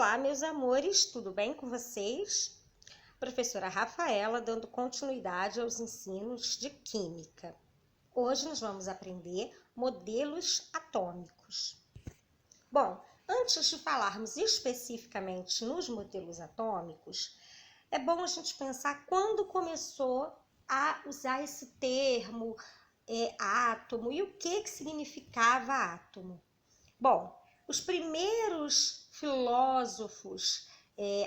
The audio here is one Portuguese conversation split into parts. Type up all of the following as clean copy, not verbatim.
Olá, meus amores, tudo bem com vocês? Professora Rafaela dando continuidade aos ensinos de Química. Hoje nós vamos aprender modelos atômicos. Bom, antes de falarmos especificamente nos modelos atômicos, é bom a gente pensar quando começou a usar esse termo átomo e o que significava átomo. Bom, os primeiros filósofos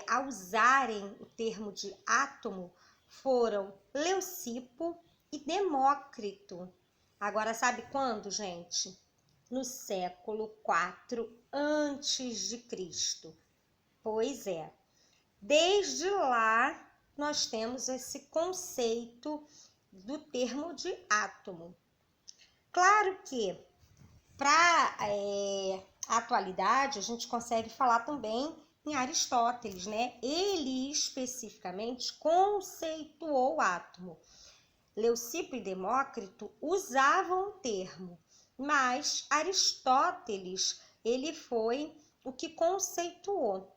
a usarem o termo de átomo foram Leucipo e Demócrito. Agora, sabe quando, gente? No século IV a.C. Pois é, desde lá nós temos esse conceito do termo de átomo. Claro que para a atualidade, a gente consegue falar também em Aristóteles, né? Ele especificamente conceituou o átomo. Leucipo e Demócrito usavam o termo, mas Aristóteles, ele foi o que conceituou.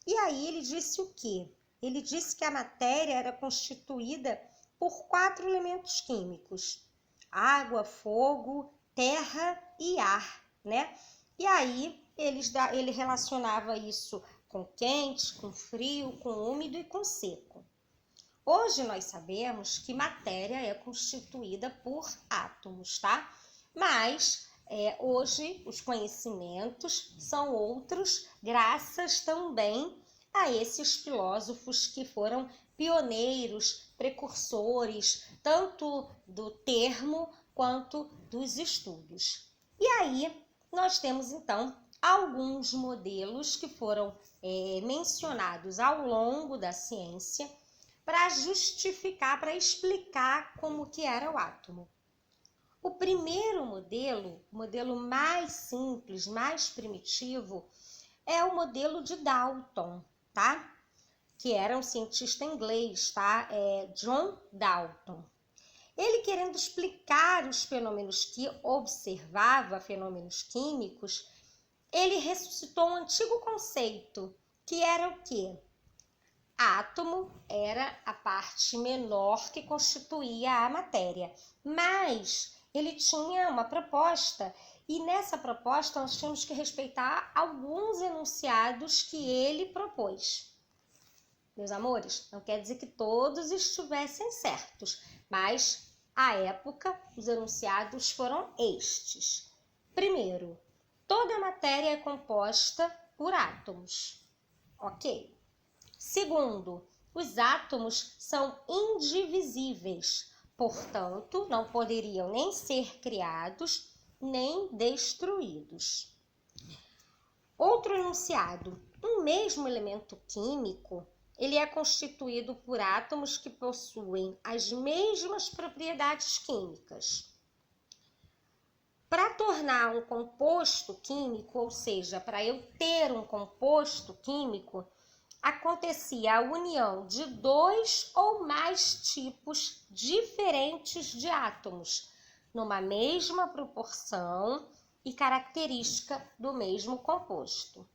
E aí ele disse o quê? Ele disse que a matéria era constituída por 4 elementos químicos: água, fogo, terra e ar, né? E aí ele relacionava isso com quente, com frio, com úmido e com seco. Hoje nós sabemos que matéria é constituída por átomos, tá? Mas hoje os conhecimentos são outros, graças também a esses filósofos que foram pioneiros, precursores, tanto do termo quanto dos estudos. E aí nós temos então alguns modelos que foram mencionados ao longo da ciência para justificar, para explicar como que era o átomo. O primeiro modelo, o modelo mais simples, mais primitivo, é o modelo de Dalton, tá? Que era um cientista inglês, tá? John Dalton. Ele, querendo explicar os fenômenos que observava, fenômenos químicos, ele ressuscitou um antigo conceito, que era o quê? Átomo era a parte menor que constituía a matéria, mas ele tinha uma proposta, e nessa proposta nós tínhamos que respeitar alguns enunciados que ele propôs. Meus amores, não quer dizer que todos estivessem certos, mas à época os enunciados foram estes. Primeiro, toda a matéria é composta por átomos. Ok. Segundo, os átomos são indivisíveis, portanto, não poderiam nem ser criados nem destruídos. Outro enunciado: um mesmo elemento químico, ele é constituído por átomos que possuem as mesmas propriedades químicas. Para tornar um composto químico, ou seja, para eu ter um composto químico, acontecia a união de 2 ou mais tipos diferentes de átomos, numa mesma proporção e característica do mesmo composto.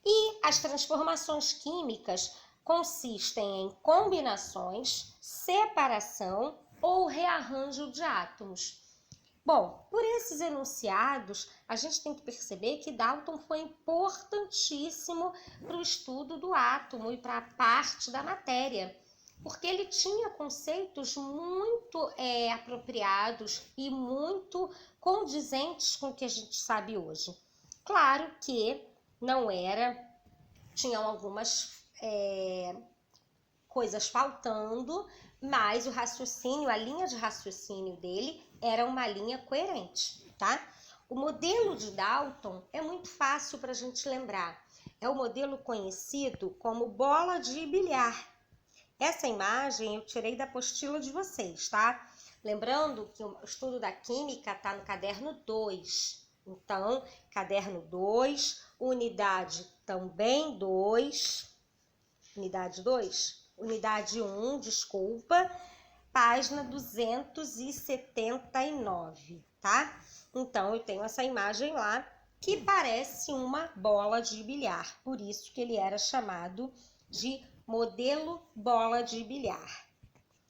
E as transformações químicas consistem em combinações, separação ou rearranjo de átomos. Bom, por esses enunciados, a gente tem que perceber que Dalton foi importantíssimo para o estudo do átomo e para a parte da matéria, porque ele tinha conceitos muito apropriados e muito condizentes com o que a gente sabe hoje. Claro que não era, tinham algumas coisas faltando, mas o raciocínio, a linha de raciocínio dele era uma linha coerente, tá? O modelo de Dalton é muito fácil para a gente lembrar. É o modelo conhecido como bola de bilhar. Essa imagem eu tirei da apostila de vocês, tá? Lembrando que o estudo da química está no caderno 2. Então, caderno 2, unidade também 2. Unidade 2? Unidade 1, desculpa, página 279, tá? Então, eu tenho essa imagem lá que parece uma bola de bilhar. Por isso que ele era chamado de modelo bola de bilhar.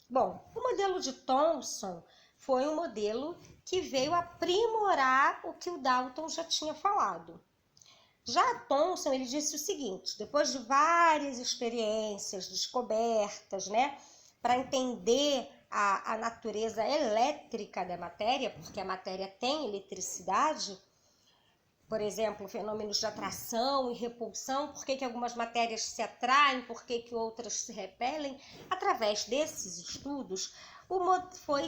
Bom, o modelo de Thomson foi um modelo que veio aprimorar o que o Dalton já tinha falado. Já Thomson, ele disse o seguinte: depois de várias experiências, descobertas, né, para entender a natureza elétrica da matéria, porque a matéria tem eletricidade, por exemplo, fenômenos de atração e repulsão, por que algumas matérias se atraem, por que outras se repelem. Através desses estudos,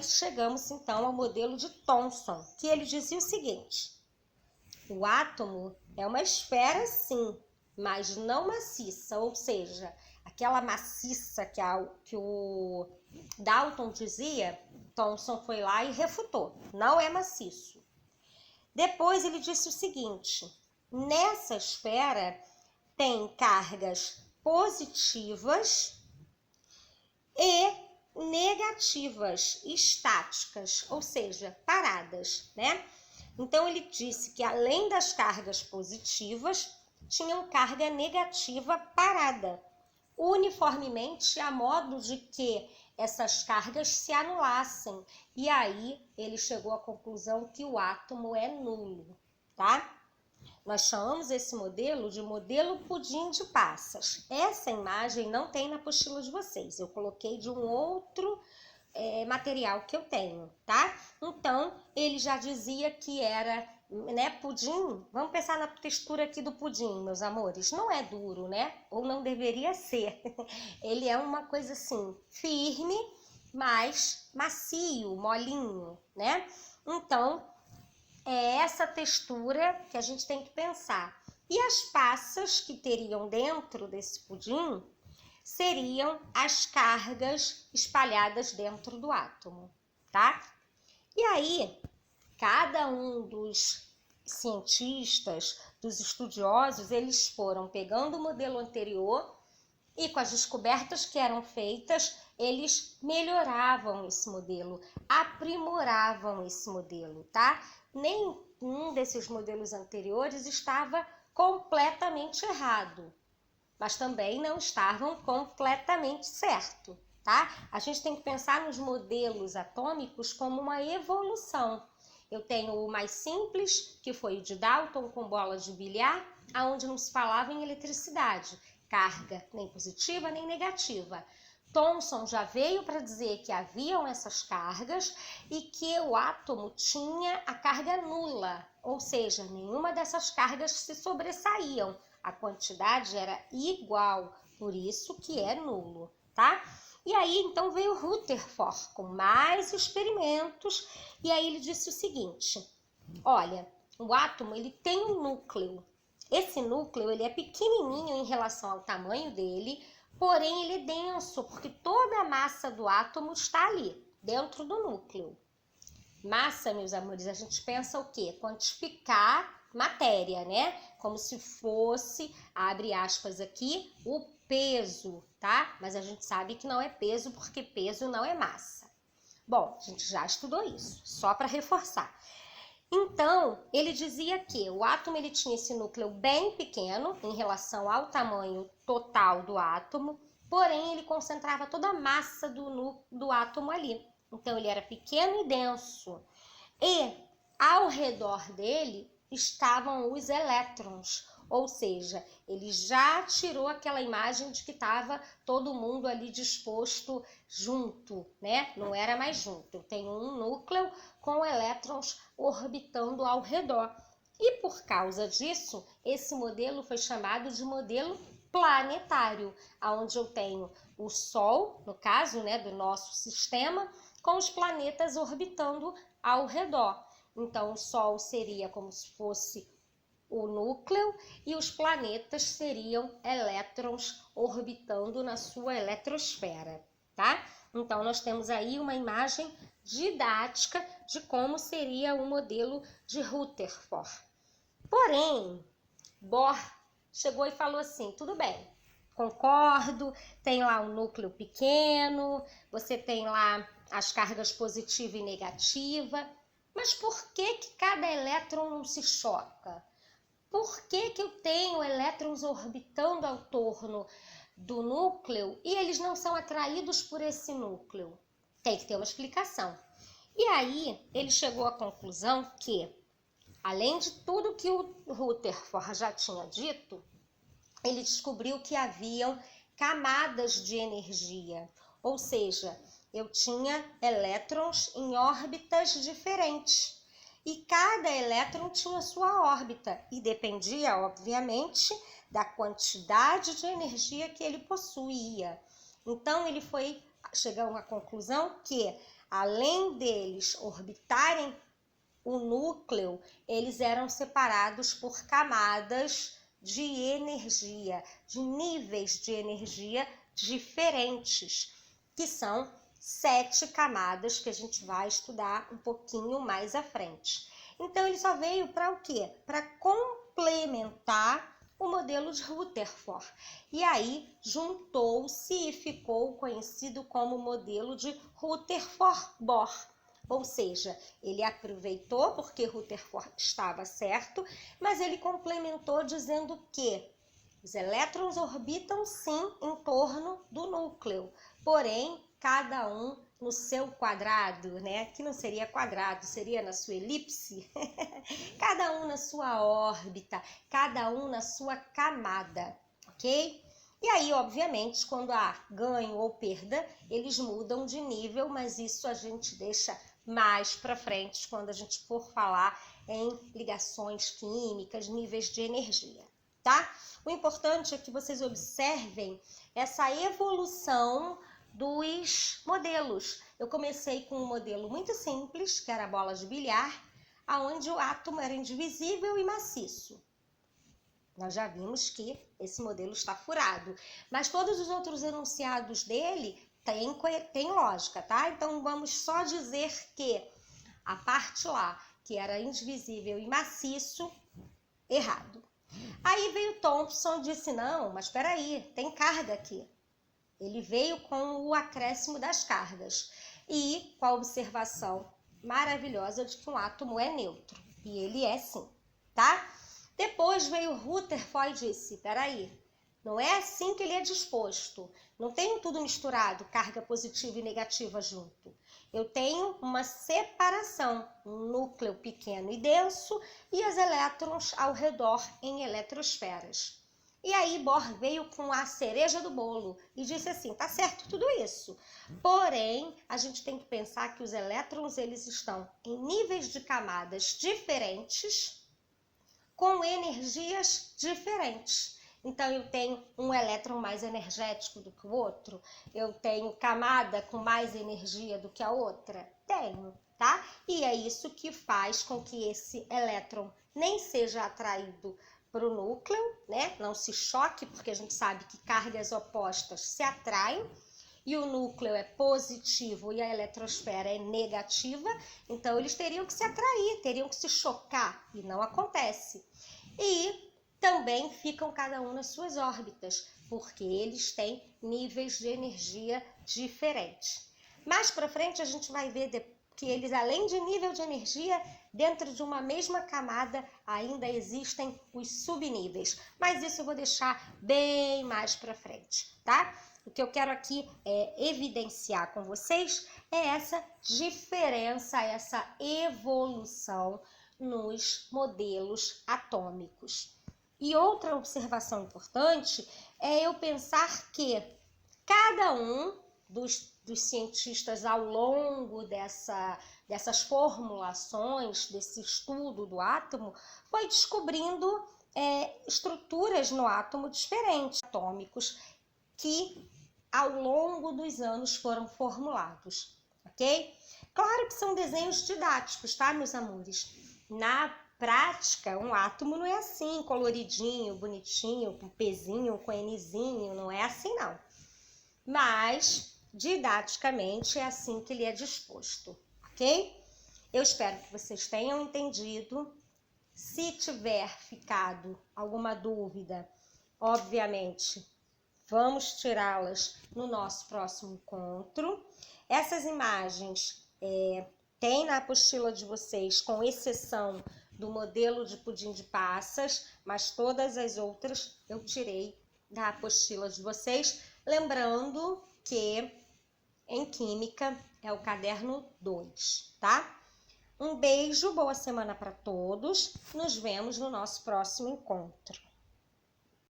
chegamos então ao modelo de Thomson, que ele dizia o seguinte: o átomo é uma esfera sim, mas não maciça, ou seja, aquela maciça que o Dalton dizia, Thomson foi lá e refutou, não é maciço. Depois ele disse o seguinte: nessa esfera tem cargas positivas e negativas, estáticas, ou seja, paradas, né? Então ele disse que além das cargas positivas, tinham carga negativa parada, uniformemente a modo de que essas cargas se anulassem. E aí ele chegou à conclusão que o átomo é nulo, tá? Nós chamamos esse modelo de modelo pudim de passas. Essa imagem não tem na apostila de vocês, eu coloquei de um outro material que eu tenho, tá? Então, ele já dizia que era, né, pudim. Vamos pensar na textura aqui do pudim, meus amores. Não é duro, né? Ou não deveria ser. Ele é uma coisa assim, firme, mas macio, molinho, né? Então, é essa textura que a gente tem que pensar. E as passas que teriam dentro desse pudim seriam as cargas espalhadas dentro do átomo, tá? E aí, cada um dos cientistas, dos estudiosos, eles foram pegando o modelo anterior e com as descobertas que eram feitas, eles melhoravam esse modelo, aprimoravam esse modelo, tá? Nenhum desses modelos anteriores estava completamente errado, mas também não estavam completamente certo, tá? A gente tem que pensar nos modelos atômicos como uma evolução. Eu tenho o mais simples, que foi o de Dalton com bola de bilhar, aonde não se falava em eletricidade, carga nem positiva nem negativa. Thomson já veio para dizer que haviam essas cargas e que o átomo tinha a carga nula, ou seja, nenhuma dessas cargas se sobressaíam. A quantidade era igual, por isso que é nulo, tá? E aí, então, veio Rutherford com mais experimentos, e aí ele disse o seguinte: olha, o átomo, ele tem um núcleo. Esse núcleo, ele é pequenininho em relação ao tamanho dele, porém ele é denso, porque toda a massa do átomo está ali, dentro do núcleo. Massa, meus amores, a gente pensa o quê? Quantificar matéria, né? Como se fosse, abre aspas aqui, o peso, tá? Mas a gente sabe que não é peso, porque peso não é massa. Bom, a gente já estudou isso, só para reforçar. Então, ele dizia que o átomo ele tinha esse núcleo bem pequeno em relação ao tamanho total do átomo, porém ele concentrava toda a massa do átomo ali. Então, ele era pequeno e denso. E ao redor dele estavam os elétrons, ou seja, ele já tirou aquela imagem de que estava todo mundo ali disposto junto, né? Não era mais junto. Eu tenho um núcleo com elétrons orbitando ao redor. E por causa disso, esse modelo foi chamado de modelo planetário, onde eu tenho o Sol, no caso, né, do nosso sistema, com os planetas orbitando ao redor. Então, o Sol seria como se fosse o núcleo e os planetas seriam elétrons orbitando na sua eletrosfera, tá? Então, nós temos aí uma imagem didática de como seria o modelo de Rutherford. Porém, Bohr chegou e falou assim: tudo bem, concordo, tem lá um núcleo pequeno, você tem lá as cargas positiva e negativa, mas por que cada elétron não se choca? por que eu tenho elétrons orbitando ao torno do núcleo e eles não são atraídos por esse núcleo? Tem que ter uma explicação. E aí ele chegou à conclusão que, além de tudo que o Rutherford já tinha dito, ele descobriu que haviam camadas de energia, ou seja, eu tinha elétrons em órbitas diferentes. E cada elétron tinha sua órbita e dependia, obviamente, da quantidade de energia que ele possuía. Então, ele foi chegar à conclusão que, além deles orbitarem o núcleo, eles eram separados por camadas de energia, de níveis de energia diferentes, que são 7 camadas que a gente vai estudar um pouquinho mais à frente. Então, ele só veio para o quê? Para complementar o modelo de Rutherford. E aí, juntou-se e ficou conhecido como modelo de Rutherford-Bohr. Ou seja, ele aproveitou porque Rutherford estava certo, mas ele complementou dizendo que os elétrons orbitam sim em torno do núcleo, porém, cada um no seu quadrado, né? Que não seria quadrado, seria na sua elipse. Cada um na sua órbita, cada um na sua camada, ok? E aí, obviamente, quando há ganho ou perda, eles mudam de nível, mas isso a gente deixa mais para frente quando a gente for falar em ligações químicas, níveis de energia, tá? O importante é que vocês observem essa evolução dos modelos. Eu comecei com um modelo muito simples, que era a bola de bilhar, onde o átomo era indivisível e maciço. Nós já vimos que esse modelo está furado, mas todos os outros enunciados dele têm lógica, tá? Então vamos só dizer que a parte lá, que era indivisível e maciço, errado. Aí veio Thomson e disse, não, mas espera aí, tem carga aqui. Ele veio com o acréscimo das cargas e com a observação maravilhosa de que um átomo é neutro. E ele é sim, tá? Depois veio Rutherford e disse, peraí, não é assim que ele é disposto. Não tenho tudo misturado, carga positiva e negativa junto. Eu tenho uma separação, um núcleo pequeno e denso e os elétrons ao redor em eletrosferas. E aí Bohr veio com a cereja do bolo e disse assim, tá certo tudo isso. Porém, a gente tem que pensar que os elétrons eles estão em níveis de camadas diferentes, com energias diferentes. Então, eu tenho um elétron mais energético do que o outro? Eu tenho camada com mais energia do que a outra? Tenho, tá? E é isso que faz com que esse elétron nem seja atraído para o núcleo, né? Não se choque, porque a gente sabe que cargas opostas se atraem, e o núcleo é positivo e a eletrosfera é negativa, então eles teriam que se atrair, teriam que se chocar, e não acontece. E também ficam cada um nas suas órbitas, porque eles têm níveis de energia diferentes. Mais para frente a gente vai ver que eles, além de nível de energia, dentro de uma mesma camada ainda existem os subníveis. Mas isso eu vou deixar bem mais para frente, tá? O que eu quero aqui evidenciar com vocês é essa diferença, essa evolução nos modelos atômicos. E outra observação importante é eu pensar que cada um dos cientistas ao longo dessas formulações, desse estudo do átomo, foi descobrindo estruturas no átomo diferentes, atômicos, que ao longo dos anos foram formulados, ok? Claro que são desenhos didáticos, tá, meus amores? Na prática, um átomo não é assim, coloridinho, bonitinho, com Pzinho, com Nzinho, não é assim não. Mas, didaticamente, é assim que ele é disposto, ok? Eu espero que vocês tenham entendido. Se tiver ficado alguma dúvida, obviamente, vamos tirá-las no nosso próximo encontro. Essas imagens tem na apostila de vocês, com exceção do modelo de pudim de passas, mas todas as outras eu tirei da apostila de vocês. Lembrando que em Química é o caderno 2, tá? Um beijo, boa semana para todos. Nos vemos no nosso próximo encontro.